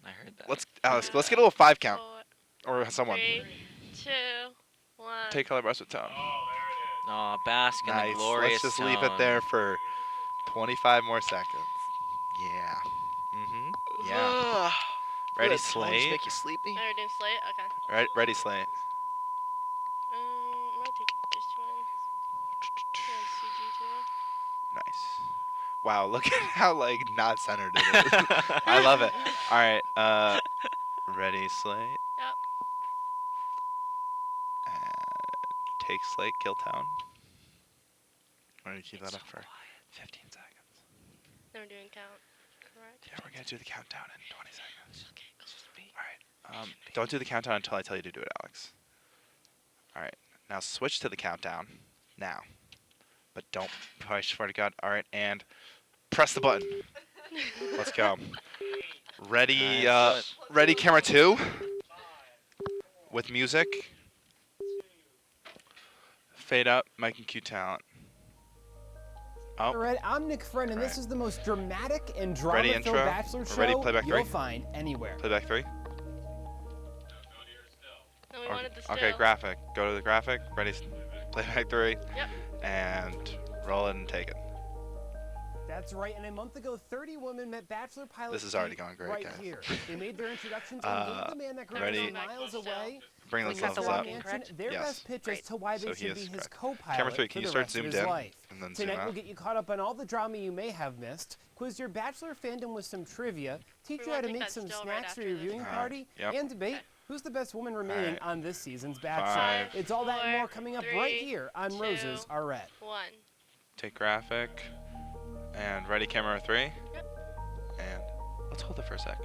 I heard that. Alex, let's get a little 5 count. 4, Or someone. 3, 2, 1. Take color brush with tone. Oh, bask in the Nice. glorious Let's just leave it tone. there for 25 more seconds. Yeah. Yeah. Ready, Good tones Slate? make you sleepy. Are we doing slate? Okay. Ready, Slate. I'm gonna take this one. CG2. Nice. Wow, look at how like not centered it is. I love it. All right. Ready, Slate. Yep. Take Slate, kill town. Why don't you keep that up for 15 seconds? Then we're doing count. Correct. Yeah, we're gonna do the countdown in 20 seconds. Okay, All right. Don't do the countdown until I tell you to do it, Alex. All right. Now switch to the countdown now, but don't push. Swear to God. All right, and press the button. Let's go. Ready. Ready. Camera 2. With music. Fade up. Mike and Q talent. Oh. All right, I'm Nick Friend, and this is the most dramatic and drama-filled intro? Bachelor We're show ready, playback you'll 3? find anywhere. Playback 3. No, we wanted the still. Okay, graphic. Go to the graphic. Ready. Playback 3. Yep. And roll it and take it. That's right, and a month ago, 30 women met Bachelor pilot This is already Pete going great, right guys. here. They made their introductions and gave the man that grew ready? up miles away. Bring those Got the levels up. walking correct? Their Yes. best pitch as to why they So he should is be his correct. co-pilot Camera 3, for can you the start rest of zoomed his in? life. And then zoom Tonight out? we'll get you caught up on all the drama you may have missed, quiz your Bachelor fandom with some trivia, teach you how to take make that some still right snacks for after your this. viewing party, Yep. and debate who's the best woman remaining right. on this season's Bachelor. 5, It's all that and more coming up right 3, here on 2, Roses Are Red. 1. Take graphic. And ready, camera 3. And let's hold it for a sec.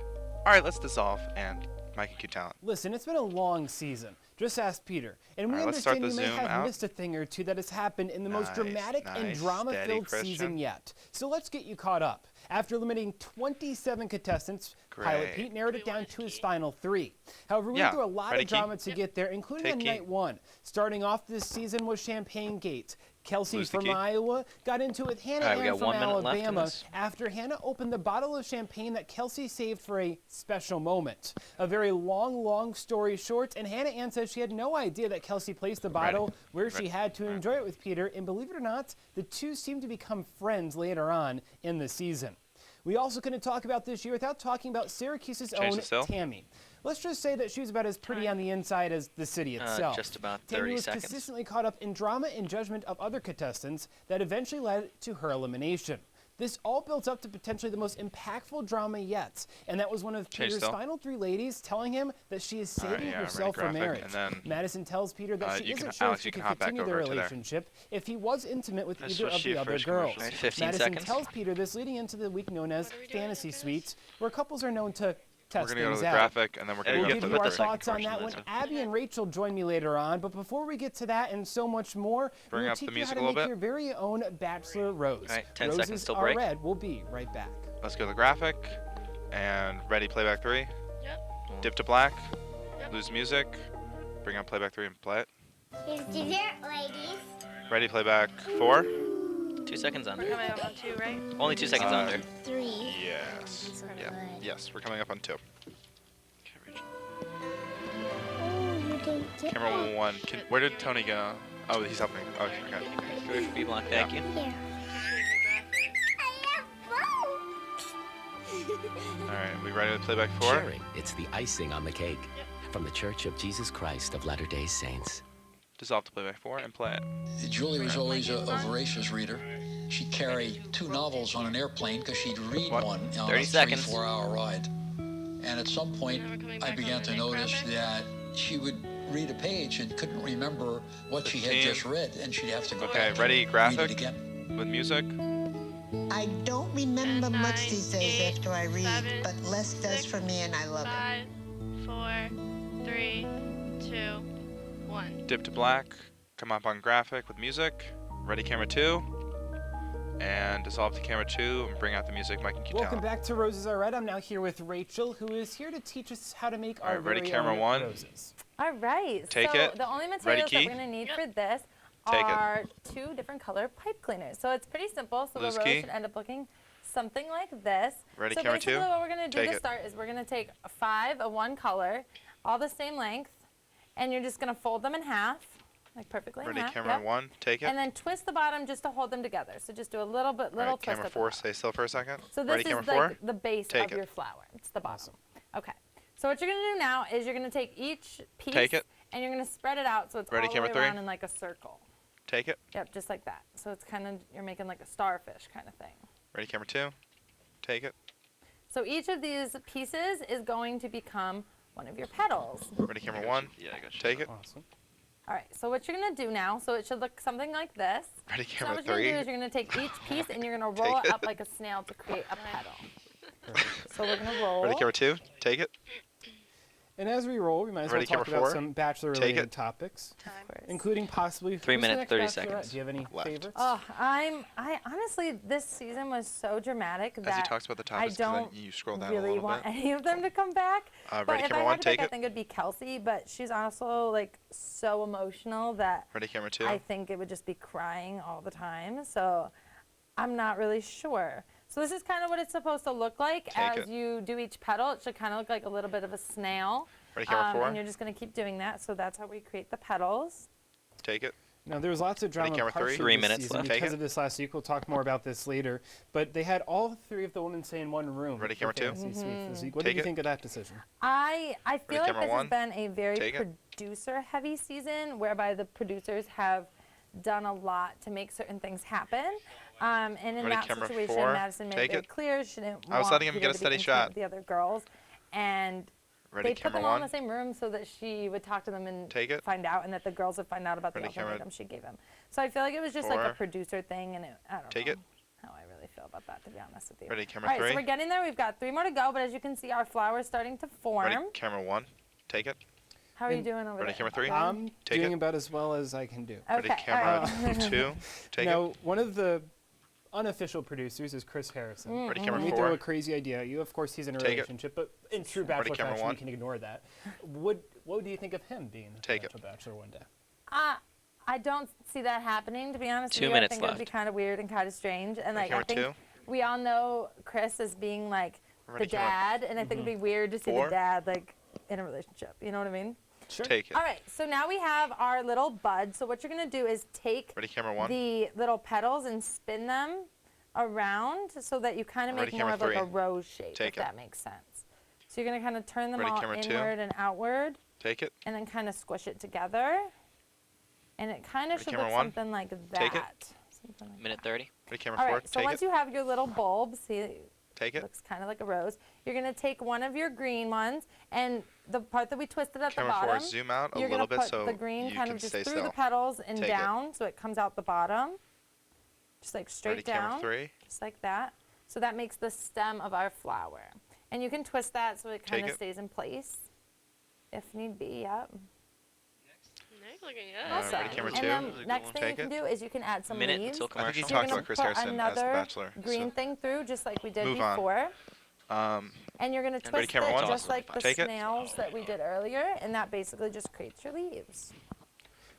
All right, let's dissolve and Mike and Q talent. Listen, it's been a long season. Just ask Peter. And we All right, let's start understand the you may zoom have out. missed a thing or two that has happened in the most Nice, dramatic and nice. drama-filled Steady, season Christian. yet. So let's get you caught up. After limiting 27 contestants, Pilot Great. Pete narrowed it We down want to his Key. final 3. However, we Yeah, went through a lot ready, of Key? drama to get there, including Take on Key. night 1. Starting off this season was Champagne Gate. Kelsey Lose the from key. Iowa got into it with Hannah All right, we Ann got from 1 minute left in Alabama this. after Hannah opened the bottle of champagne that Kelsey saved for a special moment. A very long story short, and Hannah Ann says she had no idea that Kelsey placed the bottle where she had to enjoy it with Peter, and believe it or not, the two seem to become friends later on in the season. We also couldn't talk about this year without talking about Syracuse's Change own the still. Tammy. Let's just say that she was about as pretty on the inside as the city itself. Just about Tammy 30 was seconds. consistently caught up in drama and judgment of other contestants that eventually led to her elimination. This all built up to potentially the most impactful drama yet, and that was one of Change Peter's still. final 3 ladies telling him that she is All right, saving yeah, ready, herself for graphic, marriage. and then, Madison tells Peter that she you isn't can- sure Alex, if you she can could hop back continue their over to there. relationship if he was intimate with Let's either switch of to the your other first girls. commercial. Right, 15 Madison seconds. tells Peter this leading into the week known as What are we doing, fantasy Lucas? suites, where couples are known to test We're going to go to things the out. graphic, and then we're going We'll to give get you to our the thoughts on commercial that when then. Abby and Rachel join me later on. But before we get to that and so much more, Bring we'll up the teach you music how to a little make bit. your very own Bachelor Rose. All right, 10 Roses seconds till are break. red. We'll be right back. Let's go to the graphic. And ready, playback 3. Yep. Dip to black. Yep. Lose music. Bring up playback 3 and play it. Here's dessert, ladies. Ready, playback 4. 2 seconds We're under. coming up on 2, right? Only 2 seconds under. 3. Yes. That's Yeah. good. Yes, we're coming up on 2. Oh, you didn't get Camera that. 1. Where did Tony go? Oh, he's helping. Okay. Go for B block, thank you. Here. I have All right, we ready to playback 4? Sharing, it's the icing on the cake. From the Church of Jesus Christ of Latter-day Saints. Dissolve to playback 4 and play it. Julie was always a voracious reader. She'd carry 2 novels on an airplane because she'd read What? one on 30 a seconds. 3-4 hour ride. And at some point, Now we're coming I back began on to the notice graphic. that she would read a page and couldn't remember what she had 15. just read, and she'd have to go Okay, back ready, and read graphic? it again. With music. I don't remember And much 9, these days 8, after I read, 7, but less does 6, for me and I love it. 5, 4, 3, 2, 1. Dip to black. Come up on graphic with music. Ready, camera 2. And dissolve to camera 2 and bring out the music. Mike and Q Welcome talent. back to Roses Are Red. I'm now here with Rachel, who is here to teach us how to make All our right, ready, very camera own 1. roses. All right. Take so it. the only Ready, materials that key? we're going to need Yep. for this Take it. are 2 different color pipe cleaners. So it's pretty simple. So Loose the rose key? should end up looking something like this. Ready, so camera basically 2? what we're going to do Take to it. start is we're going to take 5 of one color, all the same length, and you're just going to fold them in half, like perfectly Ready, in half. camera yep. 1, take it. And then twist the bottom just to hold them together. So just do a little All little right, twist camera at the 4, bottom. stay still for a second. So this Ready, is camera like 4? the base Take of it. your flower. It's the bottom. Okay. So what you're going to do now is you're going to take each piece Take it. and you're going to spread it out so it's Ready, all the camera way 3? around in like a circle. Take it. Yep, just like that. So it's kind of, you're making like a starfish kind of thing. Ready, camera 2, take it. So each of these pieces is going to become one of your petals. Ready, camera 1, Yeah, I got you. take it. Awesome. All right, so what you're going to do now, so it should look something like this. Ready, So camera now what you're going 3. to do is you're going to take each piece and you're going to roll Take it it. up like a snail to create a petal. So we're going to roll. Ready, camera 2, take it. And as we roll, we might as well Ready, talk camera about 4? some bachelor-related Take it. topics, Of course. including possibly 3 who's the minutes, next 30 bachelorette? seconds. Do you have any Left. favorites? Oh, I honestly, this season was so dramatic As he that talks about the I topics, 'cause then don't you scroll down a really little want bit. any of them to come back. But Ready, if camera I 1, had to pick, take I it. think it'd be Kelsey, but she's also like so emotional that Ready, camera 2. I think it would just be crying all the time. So I'm not really sure. So this is kind of what it's supposed to look like Take as it. you do each petal. It should kind of look like a little bit of a snail. Ready, camera 4, And you're just going to keep doing that. So that's how we create the petals. take it. Now, there was lots of drama camera 3? partially 3 this minutes season left. Take because it. of this last week. We'll talk more about this later. But they had all 3 of the women stay in one room. Ready, for camera 2? Fantasy Suites this week. What Take did you it. think of that decision? I feel like camera this 1, has been a very take it. producer-heavy season, whereby the producers have done a lot to make certain things happen. And in Ready, that camera situation, 4, Madison made it take very it. clear she didn't I was want letting him Peter get a to be steady intimate shot. with the other girls, and Ready, they put camera them all in 1, the same room so that she would talk to them and take it. find out, and that the girls would find out about Ready, the camera ultimatum she gave him. So I feel like it was just like 4, a producer thing, and I don't take know it. how I really feel about that, to be honest with you. Ready, camera All right, 3. so we're getting there. We've got 3 more to go, but as you can see, our flower's starting to form. Ready, camera 1, take it. How are you And- doing over Ready, there? camera 3? Good? I'm Take doing it. about as well as I can do. Ready, Okay, all camera right. 2, take now, it. one of the unofficial producers is Chris Harrison. Ready, Let camera me 4, throw a crazy idea at you. Of course, he's in a Take it. relationship, but in true Ready, Bachelor camera fashion, 1. we can ignore that. What do you think of him being the Take it. potential bachelor one day? I don't see that happening, to be honest 2 with you. minutes I think it would be left. kind of weird and kind of strange. And like, I camera think 2. we all know Chris as being like Ready, the camera dad, and I think it'd be weird to see 4. the dad like in a relationship. You know what I mean? Sure. Take it. All right, so now we have our little bud. So what you're gonna do is take Ready, camera 1, the little petals and spin them around so that you kind of make Ready, more camera of like a 3. rose shape, Take if it. that makes sense. So you're gonna kind of turn them Ready, all camera 2. inward and outward, take it. and then kind of squish it together. And it kind of Ready, should camera look 1. something like that. Take it. Something like Minute that. 30. Ready, camera All 4, right, so take once it. you have your little bulb, see, it Take it. looks kind of like a rose. You're gonna take one of your green ones, and the part that we twisted at Camera the 4, bottom, zoom out a you're little gonna bit put so the green you kind can of just stay through still. the petals and Take it. down, so it comes out the bottom, just like straight Ready, camera down, 3, just like that. So that makes the stem of our flower, and you can twist that so it kind Take of it. stays in place, if need be. Yep. Nice looking good. Ready, Awesome. camera And 2. then That was a good next one. thing you Take can it. do is you can add some Minute leaves. until I think he commercial. So you're talked gonna about Chris put Harrison as the another Bachelor. green so. thing through, just like we did Move on. before. Um, And you're going to Ready, twist camera it 1. just like the Take it. snails that we did earlier, and that basically just creates your leaves.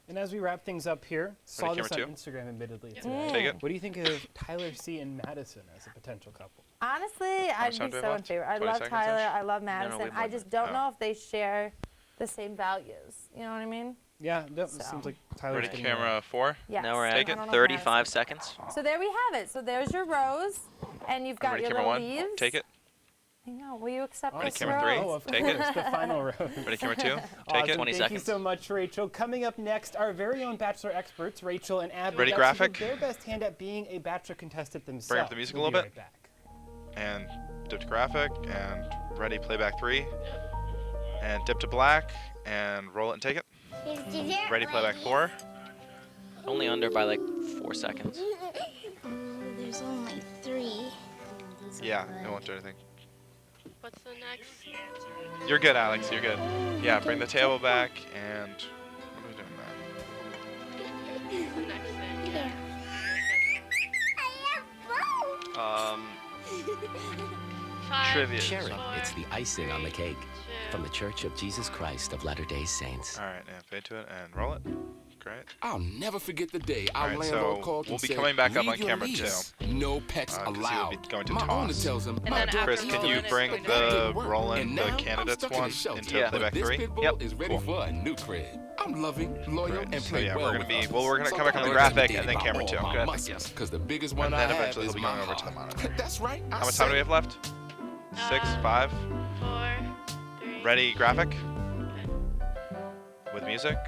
And as we wrap things up here, saw this on camera Instagram admittedly today. Mm. Take it. What do you think of Tyler C. and Madison as a potential couple? Honestly, I'd be much time do we so have in left? favor. I 20 love seconds-ish? Tyler. I love we Madison. have I one just minute. don't Oh. know if they share the same values. You know what I mean? Yeah, that So. seems like Tyler's ready, getting camera 4. Yes. Now we're Take at it. I don't know if 35 Madison- seconds. So there we have it. So there's your rose, and you've got Ready, your camera little 1. leaves. Take it. Hang on. Will you accept Ready, this camera rose? 3. Oh, of Take it. course, the final row. Ready, camera 2. Take Awesome. it. 20 Thank seconds. you so much, Rachel. Coming up next, our very own Bachelor experts, Rachel and Abby. Ready, got to graphic? do their best hand at being a Bachelor contestant themselves. Bring up the music a We'll little be bit. Right back. And dip to graphic. And ready, playback 3. And dip to black. And roll it and take it. Is dessert Ready, playback ready? 4. Only under by like 4 seconds. There's only 3. Yeah, it won't do anything. What's the next? You're good, Alex. You're good. Yeah, bring the table back and what are we doing now? The next thing. Yeah. I have Five, Trivia. Share it. four, It's the icing on the cake. two, From the Church of Jesus Christ of Latter-day Saints. All right, and fade to it and roll it. Great. I'll never forget the day our Alright, landlord so called we'll and be said, coming back up "Read on your camera lease. too. No pets 'cause you'll allowed." be going to My owner toss. tells him, And "My then dog after Chris, ain't can Roland, you it's bring going to That the didn't work. Roland, And the now I'm candidates stuck in one the shelter. into Yeah. But playback this 3? pit bull Yep. is ready Cool. for a new crib. I'm loving, loyal, and So play yeah, well we're gonna with be others. we're gonna So come back on the don't graphic be and then camera 2. intimidated by all Good. my muscles, 'cause the biggest one And I then have eventually is he'll be my going over to the heart. monitor. That's right. How much time do we have left? 6, 5. 4, 3. Ready, graphic. With music.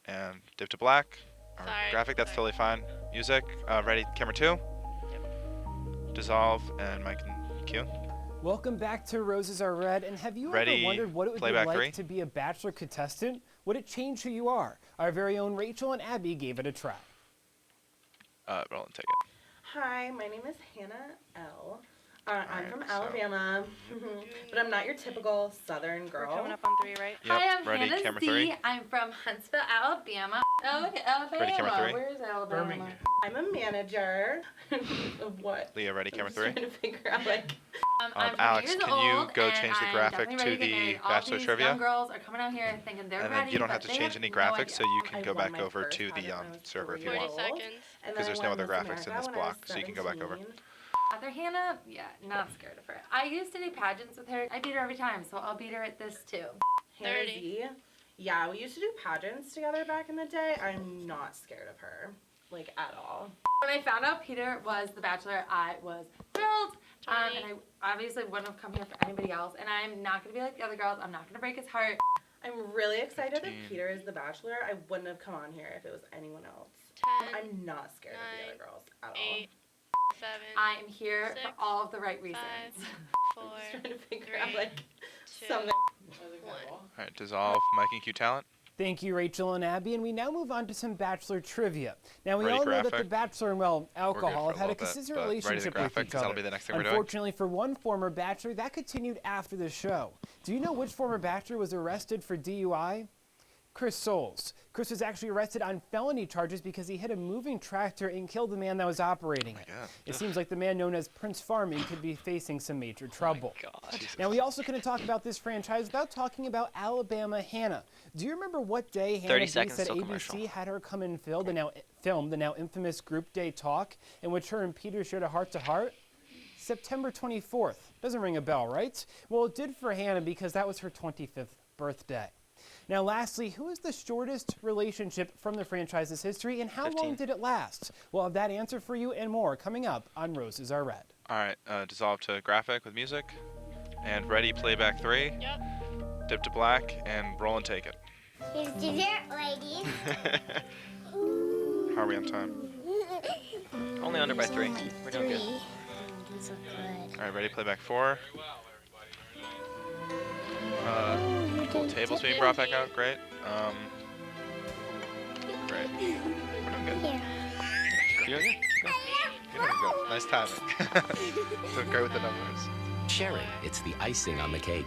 And dip to black. Or Sorry, graphic, that's sorry. totally fine. Music. Ready, camera 2. Dissolve and mic and cue. Welcome back to Roses Are Red. And have you Ready, ever wondered what it would be playback like 3. to be a Bachelor contestant? Would it change who you are? Our very own Rachel and Abby gave it a try. Roland, take it. Hi, my name is Hannah L. I'm Alright, from so- Alabama, but I'm not your typical Southern We're girl. coming up on 3, right? Yep. Hi, I'm Ready, Hannah camera Z. 3. I'm from Huntsville, Alabama. Oh, look at Alabama. Ready, camera 3. Where's Alabama? I'm a manager of what? Leah, ready, camera I'm 3. just trying to figure out like. I'm 20 Alex, years can you old, go and change the I'm graphic definitely to ready to get the married. All Bachelor these trivia? young girls are coming out here thinking they're And ready, then you don't but have to they change have any no graphics, idea. so you can I go won back my over first to pageant the when I was server if you 40 want. 40 seconds. And Because then there's I no won other Miss graphics in America this when I was block, so you can go back over. 17. Other Hannah, yeah, not scared of her. I used to do pageants with her. I beat her every time, so I'll beat her at this too. Hannah 30. Z. Yeah, we used to do pageants together back in the day. I'm not scared of her, like at all. When I found out Peter was the Bachelor, I was thrilled. And I obviously wouldn't have come here for anybody else. And I'm not going to be like the other girls. I'm not going to break his heart. I'm really excited 15. that Peter is the Bachelor. I wouldn't have come on here if it was anyone else. 10, I'm not scared of the 9, other girls at 8, 7, I am here 6, for all of the right reasons. 5, 4, all. I'm just trying to figure 3, out like 2, something. 1. Alright, dissolve, mic and cue talent. Thank you, Rachel and Abby. And we now move on to some Bachelor trivia. Now, we Ready, all know that the graphic? Bachelor and, well, We're good alcohol for have had a little bit, consistent but ready the relationship graphic, with each 'cause that'll other. be the next thing we're doing. Unfortunately, for one former Bachelor, that continued after the show. Do you know which former Bachelor was arrested for DUI? Chris Soules. Chris was actually arrested on felony charges because he hit a moving tractor and killed the man that was operating it. God. It seems like the man known as Prince Farming could be facing some major trouble. God. Now, we also couldn't talk about this franchise without talking about Alabama Hannah. Do you remember what day Hannah 30 Binks seconds at till ABC commercial. had her come and film the now infamous Group Day Talk, in which her and Peter shared a heart-to-heart? September 24th. Doesn't ring a bell, right? Well, it did for Hannah because that was her 25th birthday. Now, lastly, who is the shortest relationship from the franchise's history, and how 15. long did it last? We'll have that answer for you and more coming up on Roses Are Red. Alright, dissolve to graphic with music. And ready, playback 3. Yep. Dip to black, and roll and take it. Here's dessert, ladies. How are we on time? Only under by 3. Only We're doing good. 3. These look good. Alright, ready, playback 4. Cool tables being brought back out, great. Great. We're doing good. Here. You're good? You're doing good. Nice timing. Doing great with the numbers. Sharing, it's the icing on the cake.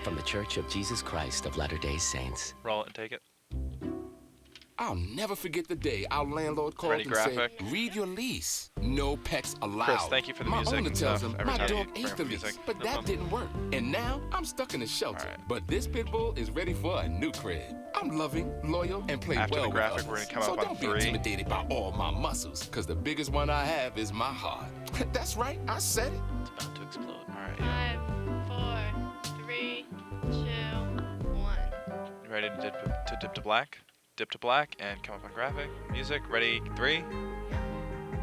From the Church of Jesus Christ of Latter-day Saints. Roll it and take it. I'll never forget the day our landlord called Ready, and graphic? said, "Read your lease. No pets allowed." Chris, thank you for the My music owner and tells stuff him, every "My time you dog bring ate up the music. lease," but No that problem. didn't work. And now I'm stuck in the shelter. Alright. But this pit bull is ready for a new crib. I'm loving, loyal, and play After the well graphic, with we're others. gonna come So up on don't be 3. intimidated by all my muscles, because the biggest one I have is my heart. That's right, I said it. It's about to explode. Alright, 5, 4, 3, 2, 1. you ready to dip to black? Dip to black and come up on graphic. Music, ready, 3.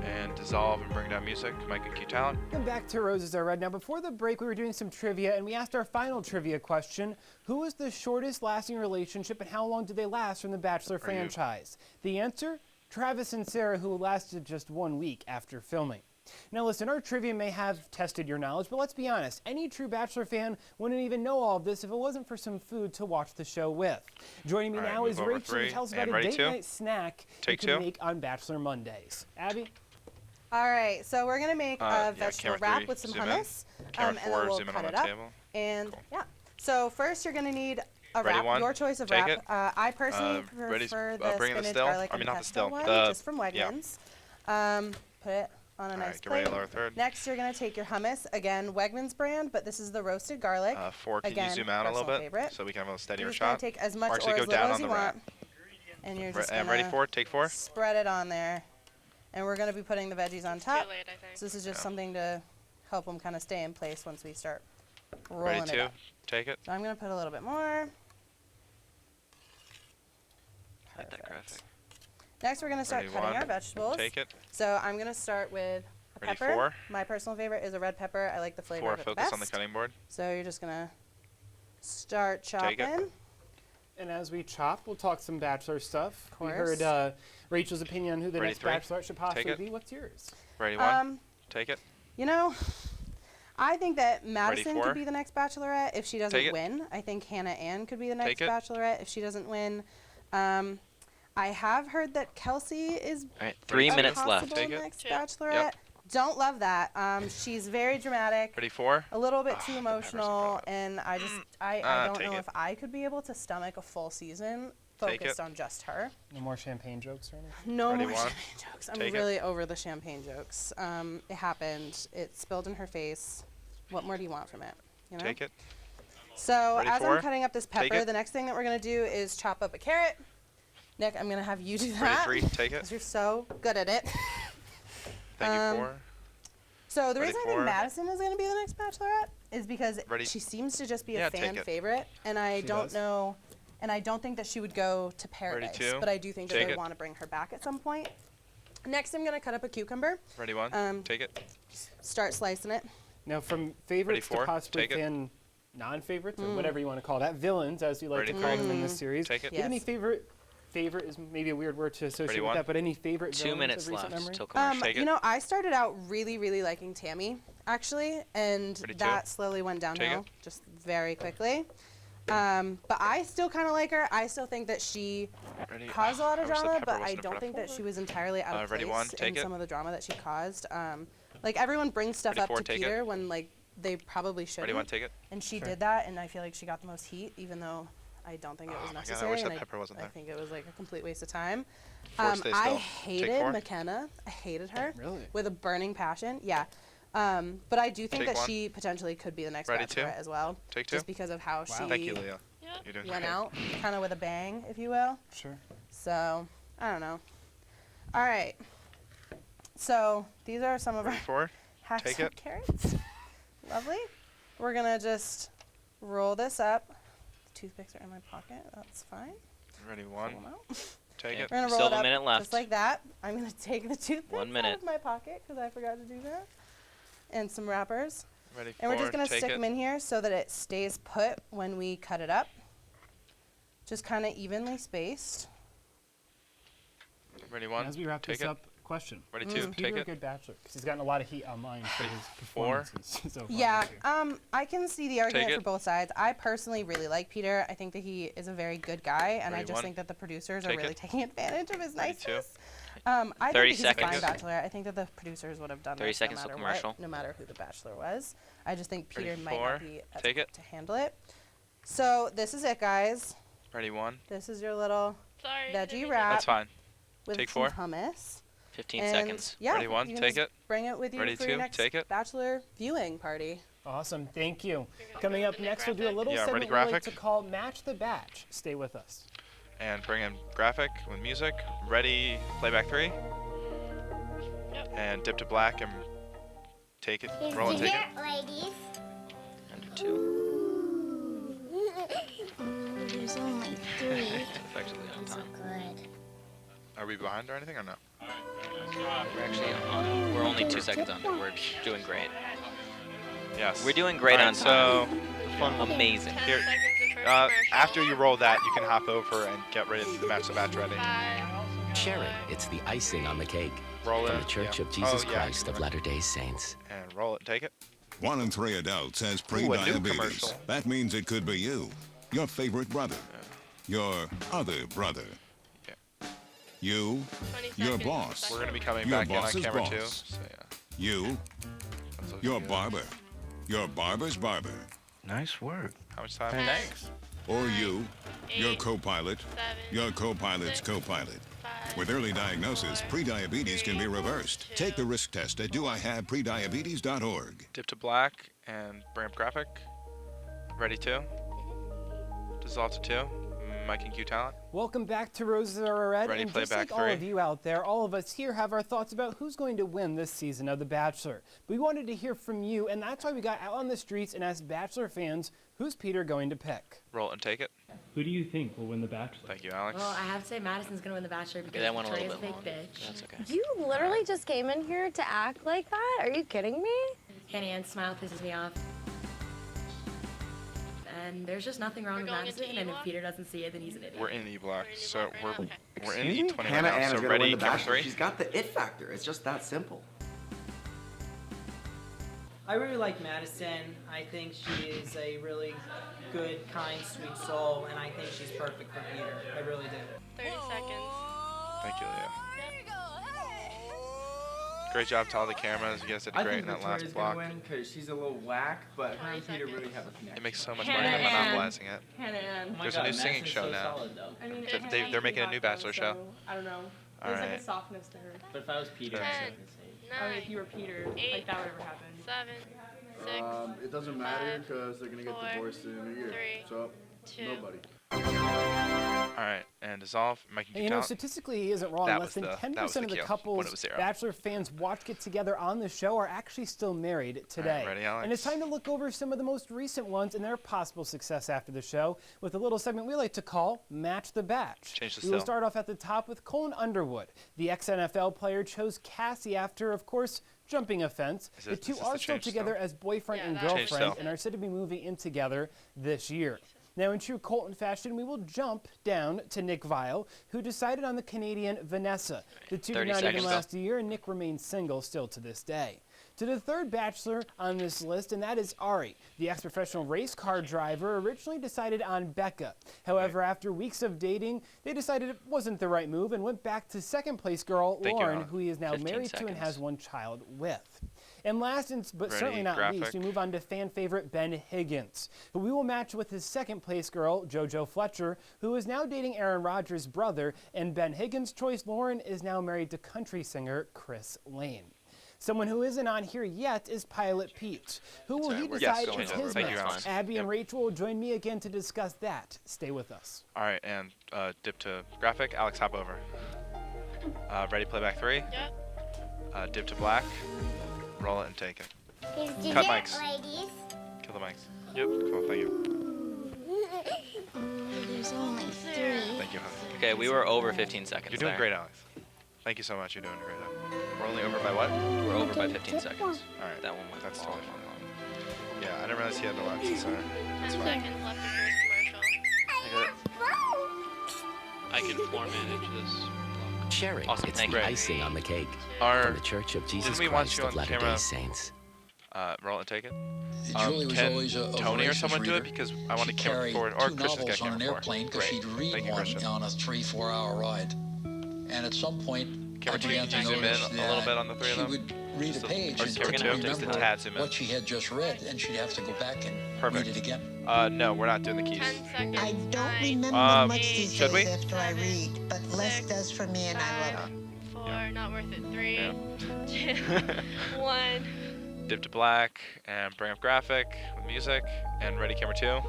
And dissolve and bring down music. Mic and cue talent. Welcome back to Roses Are Red. Now, before the break, we were doing some trivia, and we asked our final trivia question: who was the shortest lasting relationship, and how long did they last from the Bachelor franchise? The answer: Travis and Sarah, who lasted just 1 week after filming. Now, listen, our trivia may have tested your knowledge, but let's be honest, any true Bachelor fan wouldn't even know all of this if it wasn't for some food to watch the show with. Joining me All right, now move is over Rachel to 3, tell us about and a ready, date 2. night snack Take you can 2. make on Bachelor Mondays. Abby? All right, so we're gonna make a vegetable camera wrap 3, with some zoom in. hummus, Camera and 4, then we'll zoom in cut on it the up. table. And Cool. yeah, so first you're gonna need a Ready, wrap, 1, your choice of take wrap. it. I personally Ready, prefer the bring in the spinach, still. garlic, I mean, and not the pesto still, one, the- just from yeah. Wegmans. Put it on a nice Alright, get ready, plate. lower third. Next, you're gonna take your hummus, again, Wegmans brand, but this is the roasted garlic. 4, can Again, you zoom out a little personal bit favorite. so we can have a You're steadier just gonna shot? take as much Or or actually as go little down as on you the wrap. want. And you're just And gonna ready for? Take 4. spread it on there. And we're gonna be putting the veggies on top. Too late, I think. So this is just something to help them kind of stay in place once we start rolling Ready it 2. up. Take it. So I'm gonna put a little bit more. Like that Perfect. graphic. Next, we're gonna start Ready, cutting 1. our vegetables. Take it. So I'm gonna start with a Ready, pepper. 4. My personal favorite is a red pepper. I like the flavor 4. of it Focus best. on the cutting board. So you're just gonna start chopping. Take it. And as we chop, we'll talk some Bachelor stuff. Of We course. heard Rachel's opinion on who the Ready, next 3. Bachelor should possibly it. be. What's yours? Ready 1. Um, Take it. You know, I think that Madison 4. could be the next Bachelorette if she Take doesn't it. win. I think Hannah Ann could be the next Take it. Bachelorette if she doesn't win. I have heard that Kelsey is All right, 3 a minutes left. possible Take it. next 2. Bachelorette. Yep. Don't love that. She's very dramatic. Ready 4. A little bit Ah, too the pepper's so emotional, good. and I just I don't take know it. if I could be able to stomach a full season Take focused it. on just her. No more champagne jokes or anything? No Ready, more 1. champagne jokes. I'm Take it. really over the champagne jokes. It happened. It spilled in her face. What more do you want from it? You know? Take it. So Ready, as 4. I'm cutting up this Take pepper, it. the next thing that we're gonna do is chop up a carrot. Nick, I'm gonna have you do Ready that 3. Take it. because you're so good at it. Thank you 4. So the Ready, reason I think 4. Madison is gonna be the next Bachelorette is because Ready. she seems to just be Yeah, a take fan it. favorite, and I She don't does. know, and I don't think that she would go to Paradise, 2. but I do think that Take they it. want to bring her back at some point. Next, I'm gonna cut up a cucumber. Ready 1. Take it. Start slicing it. Now, from favorites to 4. possibly Take it. fan non-favorites, or whatever you want to call that, villains, as we like Ready, to call them in 3. this series. Take it. Do you have any Yes. favorite is maybe a weird word to associate Ready, with 1. that, but any favorite 2 villains minutes of recent left memory? till commercial. Take You it. know, I started out really, really liking Tammy, actually, and Ready, 2. that slowly went Take downhill it. just very quickly. But I still kind of like her. I still think that she Ready. caused a lot of I wish the drama, pepper but I wasn't in don't front think of that she was entirely out of Ready, place 1. in Take it. some of the drama that she caused. Like everyone brings stuff Ready, up 4. to Take Peter it. when like they probably shouldn't. Ready 1. Take it. And she Sure. did that, and I feel like she got the most heat, even though I don't think it was Oh my God, I necessary. wish that and pepper wasn't I there. think it was like a complete waste of time. 4 stay I still. hated Take 4. McKenna. I hated her Really? with a burning passion. Yeah. But I do think Take that 1. she potentially could be the next Ready, 2. Bachelorette as well, Take 2. just because of how she Thank you, Leah. Yep. You're doing went great. out, kind of with a bang, if you will. Sure. So I don't know. All right. So these are some of Ready our 4. hacked Take up it. carrots. Lovely. We're gonna just roll this up. The toothpicks are in my pocket. That's fine. Ready Pull 1. them out. Take Okay. it. We're gonna roll Still it have a up minute left. just like that. I'm gonna take the toothpicks 1 out minute. of my pocket because I forgot to do that, and some wrappers. Ready 4. And we're just gonna Take stick it. them in here so that it stays put when we cut it up. Just kind of evenly spaced. Ready And 1. as we wrap Take this it. up, question. Ready Is 2. Peter Take a it. good Bachelor? Because he's gotten a lot of heat online for his 4. performances so far Yeah, this year. I can see the argument it. for both sides. I personally really like Peter. I think that he is a very good guy, and I Ready, just 1. think that the producers are Take really it. taking advantage of his Ready, 2. niceness. I think 30 that he's a seconds. fine Bachelor. I think that the producers would have done 30 this seconds no till matter commercial. what, no matter who the Bachelor was. I just think Ready, Peter might 4. not be as Take equipped it. to handle it. So this is it, guys. Ready 1. This is your little Sorry. veggie didn't wrap That's fine. with Take some 4. hummus. 15 And seconds. yeah, Ready, 1. you can Take just it. Bring it with you Ready, for your 2. next Take it. Bachelor viewing party. Awesome. Thank you. gonna Coming go up with the next, we'll do a graphic? little Yeah, ready, segment we like graphic? to call Match the Batch. Stay with us. And bring in graphic with music. Ready. Playback 3. Yep. And dip to black and take it. Is Roll and take it. dessert, ladies? Under 2. Ooh, there's only 3. Effectively on So time. good. Are we behind or anything or no? We're actually on. We're only 2 seconds under. We're doing great. Yes. We're doing great All right, on time. So Amazing. 10 Here, seconds before commercial. after you roll that, you can hop over and get ready to match the batch ready. 5. Cherry, it's the icing on the cake. Roll From it. the Church yeah. of Jesus Oh, yeah, Christ of Latter-day Saints. And roll it and take it. 1 in 3 adults has Ooh, a new pre-diabetes. commercial. That means it could be you, your favorite brother, your other brother, Yeah. you, 20 your seconds. boss, We're going to be coming Your back in on boss's camera too. boss. So yeah. you, That's what your we do. barber, your barber's barber, Nice work. How much time? Thanks. or you, your 8, co-pilot, 7, your co-pilot's 6, co-pilot. 5, With early diagnosis, 4, prediabetes can be 3, reversed. 2. Take the risk test at doihaveprediabetes.org. Dip to black and bring up graphic. Ready 2. Dissolve to 2. Mic and Q talent. Welcome back to Roses Are Red. Ready, And play just back like all of three. you out there, all of us here have our thoughts about who's going to win this season of The Bachelor. We wanted to hear from you, and that's why we got out on the streets and asked Bachelor fans, who's Peter going to pick? Roll and take it. Who do you think will win The Bachelor? Thank you, Alex. Well, I have to say Madison's gonna win The Bachelor because that went a little Victoria's a bit fake long. bitch. That's okay. You literally just came in here to act like that? Are you kidding me? Hannah Ann's smile pisses me off. And there's just nothing wrong with going Madison, into and if E-Block? Peter doesn't see it, then he's an idiot. We're in E block, so right now? we're in Excuse me? E20 right Hannah now. Ann is So gonna ready, win the camera Bachelor. 3. She's got the it factor. It's just that simple. I really like Madison. I think she is a really good, kind, sweet soul, and I think she's perfect for Peter. I really do. 30 seconds. Thank you, Leah. Great job to all the cameras. You guys did I great think in that last Victoria's block. gonna win because she's a little whack, but her and Peter really have a connection. It makes so much Hannah money from Ann. monopolizing it. Hannah Ann. Oh my There's God, a new singing Madison's show so now. solid, though. I mean, They- Hannah they're Ann's making a hot, new though, Bachelor show. so I don't know. All There's like right. a softness to her. But if I was Peter, I'd say the same. I mean, if you were Peter, like that would ever happen. 7, 6, It doesn't matter 5, because they're gonna get 4, divorced in a year. 3, So 2. nobody. All right, and dissolve. Mikey, And, you know, statistically, he isn't wrong. That Less was than the- 10% that was the of the kill, when couples it was 0. Bachelor fans watch get together on the show are actually still married today. ready, Alex? And it's time to look over some of the most recent ones and their possible success after the show with a little segment we like to call Match the Batch. Change the We will still. start off at the top with Colin Underwood. The ex-NFL player chose Cassie after, of course, jumping a fence. Is The this- two is this are the still change together still? as boyfriend and that- Change girlfriend still. and are said to be moving in together this year. Now, in true Colton fashion, we will jump down to Nick Vile, who decided on the Canadian Vanessa. The two did 30 not even seconds last a year, and Nick remains single still to this day. To the third bachelor on this list, and that is Ari. The ex-professional race car driver originally decided on Becca. However, after weeks of dating, they decided it wasn't the right move and went back to second-place girl Thank you, Lauren, Alan. who he is now 15 married to and seconds. has one child with. And last, but Ready, certainly not graphic. least, we move on to fan favorite Ben Higgins, who we will match with his second place girl, JoJo Fletcher, who is now dating Aaron Rodgers' brother, and Ben Higgins' choice, Lauren, is now married to country singer Chris Lane. Someone who isn't on here yet is Pilot Pete. Who will he we're decide going is over. his Thank you, match? Alex. Abby and Yep. Rachel will join me again to discuss that. Stay with us. All right, and dip to graphic. Alex, hop over. Ready, playback 3. Yep. Dip to black. Roll it and take it. Did Cut mics. ladies? Kill the mics. Yep. Cool. Thank you. There's only 3. Thank you, honey. Okay, we were over 15 seconds. You're doing there. great, Alex. Thank you so much. You're doing great. We're only over by what? We're over by 15 seconds. All right. That one went That's long. totally fine. Yeah, I didn't realize he had the lens, so 10 that's fine. seconds left before his commercial. I can floor manage this block. Sharing, Awesome, it's thank the you. icing on the cake Our, from the Church of Jesus didn't we watch Christ you of on Latter-day camera? Saints. Roll it and take it. Julie was can always a Tony or voracious someone do it reader. because I want to She'd camera carry forward, or 2 Christian's got novels on camera an forward. airplane because Great. she'd read Thank you, one Christian. on a 3-4 hour ride. And at some point, Camera I two, began can to you zoom in notice a little bit on the three of she them? would read Just a a- page or and camera couldn't two, just a remember tad zoom in. what she had just read, and she'd have to go back and Perfect. read it again. No, we're not doing the keys. 10 seconds. I don't 9, remember much these should we? days after I read, but Les Six, does for me and I love 5, it. 4, not worth it. 3, Yeah. 2, 1. Dip to black and bring up graphic with music and ready camera 2.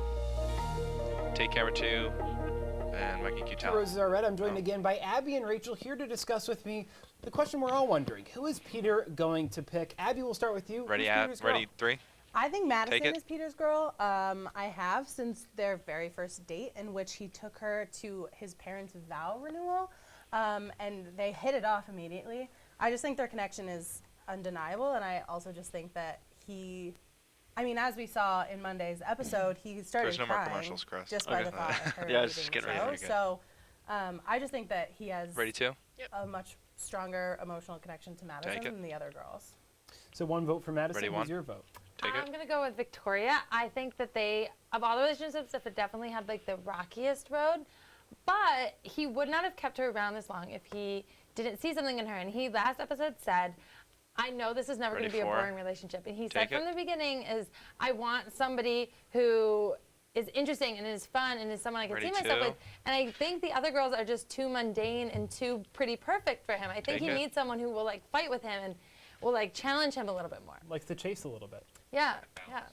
Take camera 2 and Mikey Q talent. Roses Are Red. I'm joined again by Abby and Rachel here to discuss with me the question we're all wondering. Who is Peter going to pick? Abby, we'll start with you. Ready Who's at Peter's girl? ready 3. I think Madison it. is Peter's girl. I have since their very first date, in which he took her to his parents' vow renewal, and they hit it off immediately. I just think their connection is undeniable, and I also just think that as we saw in Monday's episode, he started There's no more crying commercials, Chris. just by Okay. the thought of her Yeah, I was leaving just the getting show. ready to go. So I just think that he has Ready 2. a much stronger emotional connection to Madison Take it. than the other girls. So one vote for Madison. Ready, Who's one. your vote? Take I'm it. gonna go with Victoria. I think that they, of all the relationships, if it definitely had like the rockiest road, but he would not have kept her around this long if he didn't see something in her. And he last episode said, "I know this is never Ready, gonna be a 4. boring relationship." And he said Take from it. the beginning is, "I want somebody who is interesting and is fun and is someone I can Ready, see myself 2. with." And I think the other girls are just too mundane and too pretty perfect for him. I think Take he it. needs someone who will like fight with him and will like challenge him a little bit more. Likes to chase a little bit. Yeah, yeah.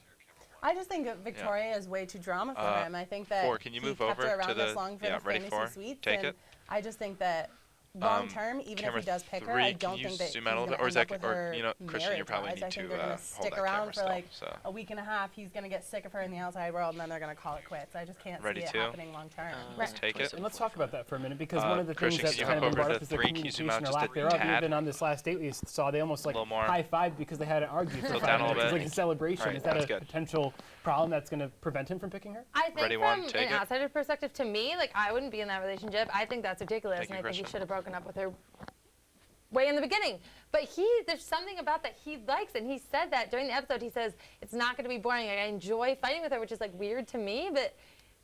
I just think that Victoria is way too drama for him. I think that 4, can you he move kept over her around to this the long for yeah, the ready fantasy 4. suites, Take and it. I just think that long term, even if camera he does pick her, 3, I don't can you think that he's zoom out a gonna little end bit, or is that, up with or her you know, Christian, you probably marriage-wise. need I think to they're gonna hold stick that around camera for still. like So a week and a half. He's gonna get sick of her in the outside world, and then they're gonna call it quits. I just can't Ready see it 2? happening long term. Let's take it. And let's talk about that for a minute, because one of the things Christian, that's can you kind of hop been brought over up to is the 3? Can you zoom communication out or just lack a thereof. tad? Even on this last date, we saw they almost like little more. high-fived because they had to argue for Tilt 5 down a minutes. little It's bit. like a celebration. Alright, Is that that's a good. potential problem that's going to prevent him from picking her? I think Ready, from 1, an take it. outsider perspective, to me, like I wouldn't be in that relationship. I think that's ridiculous, Thank and you, I think he Christian. should have broken up with her way in the beginning. But there's something about that he likes, and he said that during the episode. He says it's not going to be boring. Like, I enjoy fighting with her, which is like weird to me, but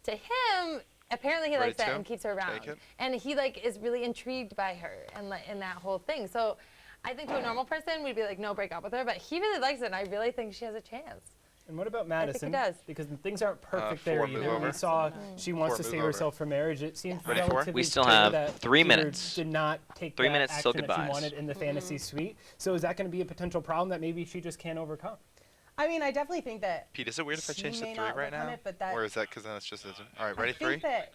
to him, apparently he Ready, likes that 2? and keeps her around. Take it. And he like is really intrigued by her and in that whole thing. So I think to a normal person, we'd be like, no, break up with her. But he really likes it, and I really think she has a chance. And what about I think he Madison? does. Because things aren't perfect 4, there move either. over. We saw she wants 4, to move save over. herself from marriage. It seems Ready, 4? relatively We still clear have that 3 Peter minutes. did not take 3 that minutes till action that she goodbyes. wanted in the fantasy suite. So is that going to be a potential problem that maybe she just can't overcome? I mean, I definitely think that. Pete, is it weird if I she change to may 3 not right overcome now? it, but that- Or is that because then it's just all right, ready, I 3? think that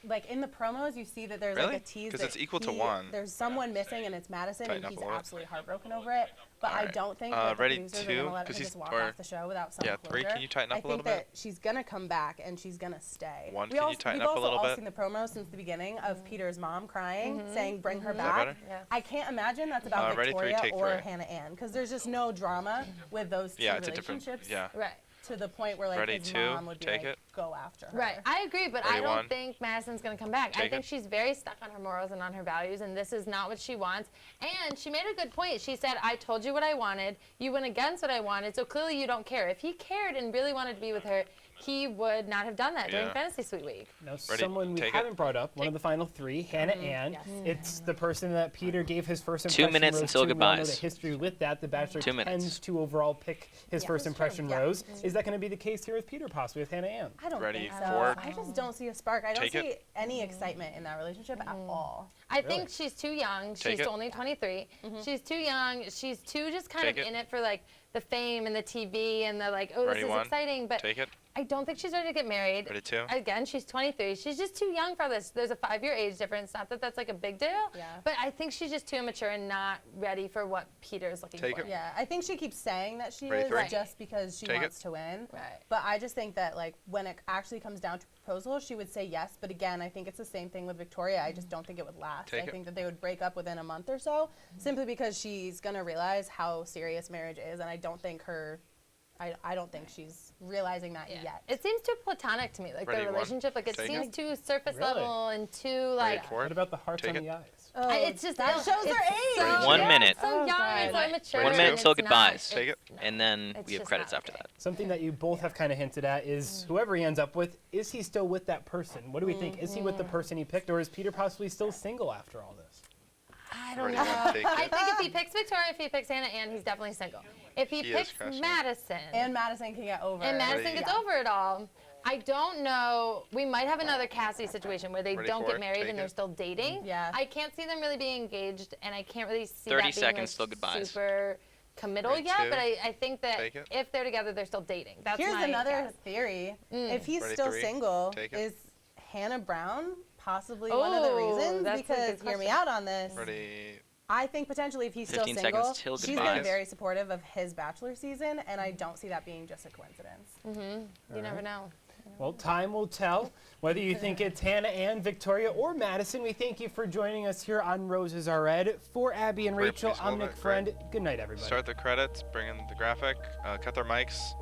like in the promos, you see that there's Really? like a tease 'Cause that it's equal to he- 1. There's someone missing, and it's Madison, Tighten and up he's a little. absolutely heartbroken over it. But I Alright. don't think that the Ready, producers are 2? gonna let him 'Cause he's- just walk or- off the show without some yeah, 3, closure. can you tighten up a little I think bit? that she's gonna come back and she's gonna stay. 1, We can you also- tighten we've up a also little all bit? seen the promos since the beginning of Peter's mom crying, saying bring her Is that back. better? Yeah. I can't imagine that's about ready, 3, Victoria take or 3. Hannah Ann, because there's just no drama with those two Yeah, it's a different. relationships. Yeah. Right. To the point where like Ready, his 2, mom would be take like, it. go after her. Right, I agree, but Ready, I don't 1. think Madison's going to come back. I Take think it. she's very stuck on her morals and on her values, and this is not what she wants. And she made a good point. She said, I told you what I wanted. You went against what I wanted, so clearly you don't care. If he cared and really wanted to be with her, he would not have done that during Yeah. Fantasy Suite Week. Now, Ready, someone we take it. haven't brought up, one of the final 3, Hannah Ann. Yes. It's the person that Peter gave his first 2 impression minutes rose until to. We all know goodbyes. the history with that. The Bachelor 2 minutes. tends to overall pick his Yeah, first that's impression true. Yeah. rose. Is that going to be the case here with Peter, possibly with Hannah Ann? I don't Ready, think so. 4. I just don't see a spark. I don't Take see it. any excitement in that relationship at all. I think she's too young. Take She's it. only 23. She's too young. She's too just kind Take of it. in it for like the fame and the TV and the like, oh, Ready, this is 1, exciting. But take it. I don't think she's ready to get married. Ready, 2. Again, she's 23. She's just too young for this. There's a 5-year age difference. Not that that's like a big deal. Yeah. But I think she's just too immature and not ready for what Peter's looking Take for. it. Yeah, I think she keeps saying that she Ready, is 3? just because she Take wants it. to win. Right. But I just think that like when it actually comes down to proposal, she would say yes. But again, I think it's the same thing with Victoria. I just don't think it would last. Take I it. think that they would break up within a month or so, simply because she's gonna realize how serious marriage is, and I don't think I don't think she's realizing that yet. It seems too platonic to me, like Ready, their 1, relationship. Like it take seems it. too surface Really? level and too Ready, like. 4. What about the hearts Take on it. the eyes? It's just that shows it's their age. So, 1 yeah, minute. it's so Oh, young God. and so immature. 1 minute and until it's not- goodbyes. Take it. And then It's we have just credits not after okay. that. Something that you both have kind of hinted at is whoever he ends up with, is he still with that person? What do we think? Is he with the person he picked, or is Peter possibly still single after all this? I don't Ready, know. 1, take I it. think if he picks Victoria, if he picks Hannah Ann, he's definitely single. If he He is picks crushing. Madison, And Madison can get over. and Madison Ready. gets over it all, I don't know. We might have another Cassie situation where they Ready, don't 4, get married take and they're it. still dating. Yeah. I can't see them really being engaged, and I can't really see 30 that being seconds like, till goodbyes. super committal Ready, yet. 2, But I think that take it. if they're together, they're still dating. That's Here's my another guess. theory. If he's Ready, still 3, single, take it. is Hannah Brown possibly one of the Oh, reasons? that's a good Because hear me question. out on this. Ready. I think potentially if he's still 15 single, seconds till she's been goodbyes. very supportive of his Bachelor season, and I don't see that being just a coincidence. You never know. Well, time will tell whether you think it's Hannah Ann, Victoria, or Madison. We thank you for joining us here on Roses Are Red. For Abby and Great, Rachel, please I'm hold Nick it. Friend. Good night, everybody. Start the credits. Bring in the graphic. Cut their mics.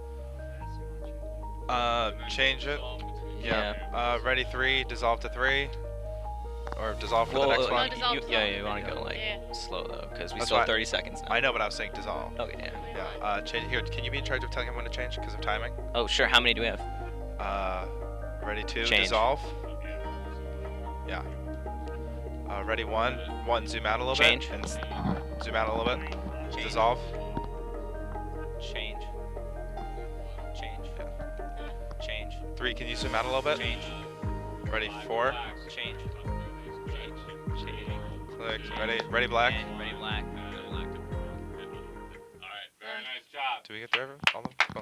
Change it. Yeah. Ready, 3. Dissolve to 3. Or dissolve for the next one. dissolve, you want to go like Yeah. slow though, because we That's still have fine. 30 seconds now. I know, but I was saying dissolve. Okay, yeah. Yeah. Change here. Can you be in charge of telling him when to change because of timing? Oh, sure. How many do we have? Ready, 2. Change. Dissolve. Yeah. Ready, 1. 1. Zoom out a little Change. bit. And zoom out a little bit. Change. Dissolve. Change. Change. Change. 3. Can you zoom out a little bit? Change. Ready, 4. Change. Change. Change. Click. Ready. Ready, black. And ready black. Do we get there? All of them? Cool.